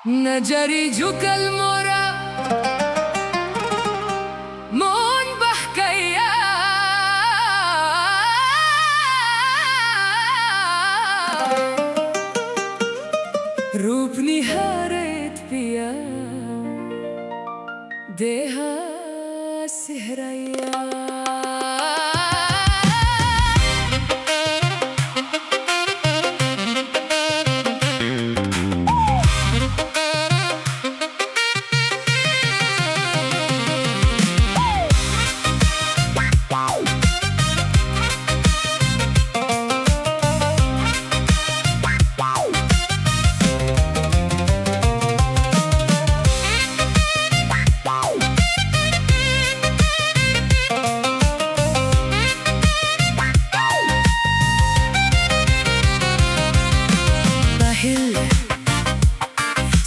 नजरी झुकल मोरा मोन बहकैया रूप निहारत पिया देह सिहरैया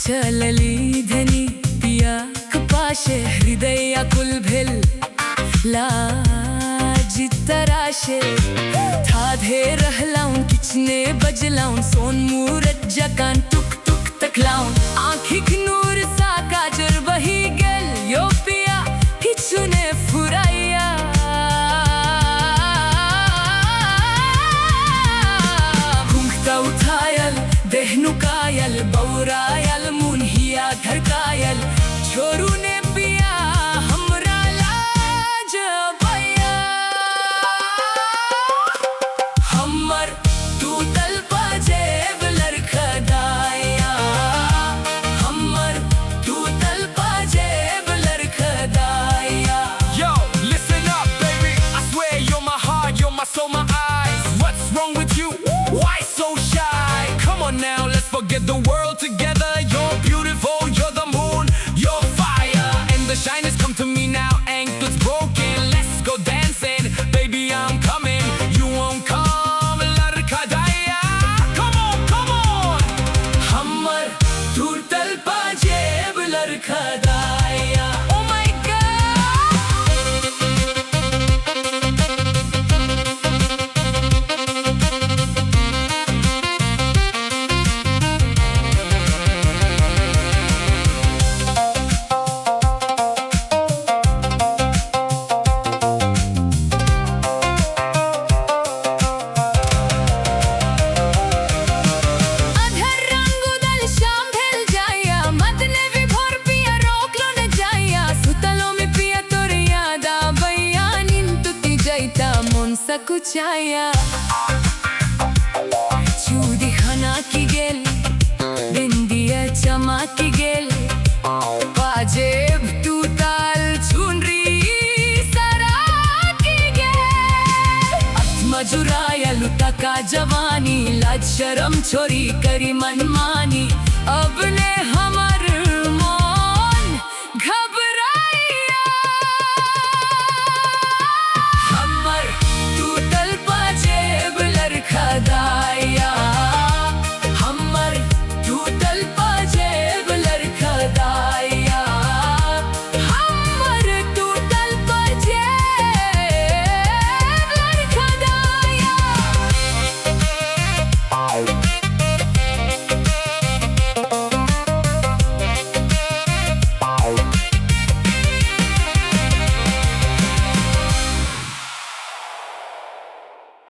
चलली धनी पिया कपाशे हृदय कुल भेल लाज तराशे थाधे रहलाउन किचने बजलाउन सोन मूरत जकान टुक टुक तकलाउन आँखिक नूर सा काजर बही गेल यो पिया पिछुने फुराइया घुंघता उठायल देहनुकायल बौरायल मुनहिया धरकायल छोरू ने पिया हमरा लाज भैया हमर टूटल पाजेब लड़खदाया हमर टूटल पाजेब लड़खदाया Yo, listen up, baby. I swear you're my heart, you're my soul, my eyes. What's wrong with you? Why so shy? Come on now, let's forget the world together. You're beautiful, you're the moon, you're fire. And the shine has come to me now, ankles broken. Let's go dancing, baby, I'm coming. You won't come, ladkadaya. Come on, come on. हमर टूटल पाजेब लड़खदाया Oh my कुचाया चूड़ी खाना की गेल बिंदिया चमा की गेल पाजेब टूटल चुनरी सरा की गेल मजुराया लुटा का जवानी लाज शर्म छोरी करी मनमानी अब ने हमार